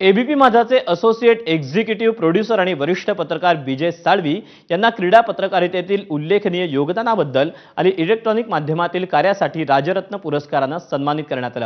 ABP माझाचे associate executive producer आणि वरिष्ठ पत्रकार विजय साळवी यांना क्रीडा पत्रकारितेतील उल्लेखनीय योगदानाबद्दल आणि इलेक्ट्रॉनिक माध्यमातील कार्यासाठी राजरत्न पुरस्काराने सन्मानित करण्यात आले।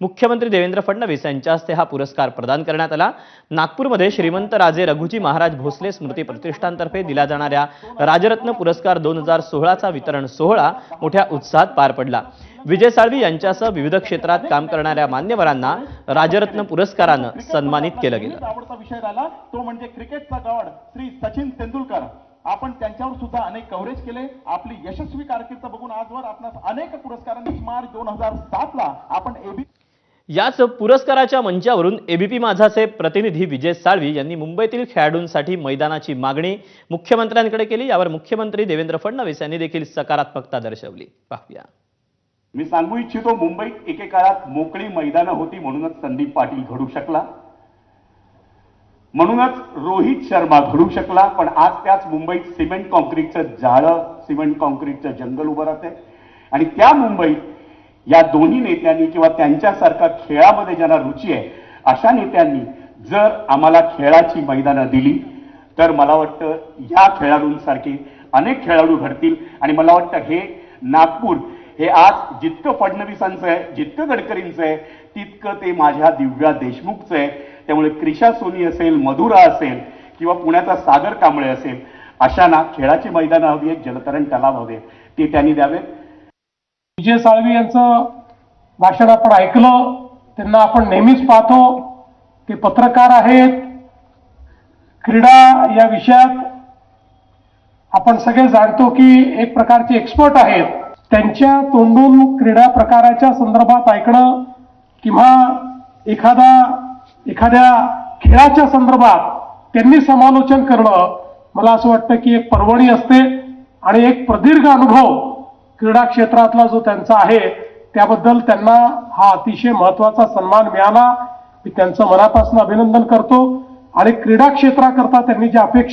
मुख्यमंत्री देवेंद्र फडणवीस यांच्या हस्ते हा पुरस्कार प्रदान करण्यात आला। नागपूरमध्ये श्रीमंत राजे रघुजी महाराज भोसले स्मृती प्रतिष्ठानतर्फे दिला जाणाऱ्या राजरत्न पुरस्कार 2016 चा वितरण सोहळा मोठ्या उत्साहात पार पडला। विजय साळवी यांच्यासह विविध क्षेत्रात काम करणाऱ्या मान्यवरांना राजरत्न पुरस्काराने सन्मानित केलं गेलं। आवडता विषय झाला तो म्हणजे क्रिकेटचा गॉड श्री सचिन तेंडुलकर। आपण त्यांच्यावर सुद्धा अनेक कव्हरेज केले। आपली यशस्वी कारकीर्द बघून आजवर आपणास अनेक पुरस्कारांनी मार्च 2007 ला आपण याच पुरस्काराच्या मंचावरून एबीपी माझाचे प्रतिनिधी विजय साळवी यांनी मुंबईतील खेळाडूंसाठी मैदानाची मागणी मुख्यमंत्र्यांकडे केली। यावर मुख्यमंत्री देवेंद्र फडणवीस यांनी देखील सकारात्मकता दर्शवली। पाहूया। मी सांगू इच्छितो, मुंबईत एकेकाळात मोकळी मैदानं होती म्हणूनच संदीप पाटील घडू शकला, म्हणूनच रोहित शर्मा घडू शकला। पण आज त्याच मुंबईत सिमेंट कॉन्क्रीटचं जाळं, सिमेंट कॉन्क्रीटचं जंगल उभं राहते। आणि त्या मुंबईत या दोन्ही नेत्यांनी किंवा त्यांच्यासारखा खेळामध्ये ज्यांना रुची आहे अशा नेत्यांनी जर आम्हाला खेळाची मैदानं दिली तर मला वाटतं या खेळाडूंसारखे अनेक खेळाडू घडतील। आणि मला वाटतं हे नागपूर हे आज जितकं फडणवीसांचं आहे, जितकं गडकरींचं आहे, तितकं ते माझ्या दिव्या देशमुखचं आहे। त्यामुळे क्रिशा सोनी असेल, मधुरा असेल किंवा पुण्याचा सागर कांबळे असेल, अशांना खेळाची मैदानं हवी आहेत, जलतरण तलाव हवे, ते त्यांनी द्यावेत। विजय साळवी यांचं भाषण आपण ऐकलं, त्यांना आपण नेहमीच पाहतो, ते पत्रकार आहेत, क्रीडा या विषयात आपण सगळे जाणतो की एक प्रकारचे एक्सपर्ट आहेत। त्यांच्या तोंडून क्रीडा प्रकाराच्या संदर्भात ऐकणं किंवा एखाद्या खेळाच्या संदर्भात त्यांनी समालोचन करणं, मला असं वाटतं की एक पर्वणी असते आणि एक प्रदीर्घ अनुभव क्रीडा क्षेत्रातला जो त्यांचा आहे त्याबद्दल त्यांना हा अतिशय महत्त्वाचा सन्मान मिळाला। मी त्यांचं मनापासून अभिनंदन करतो आणि क्रीडा क्षेत्राकरता त्यांनी ज्या अपेक्षा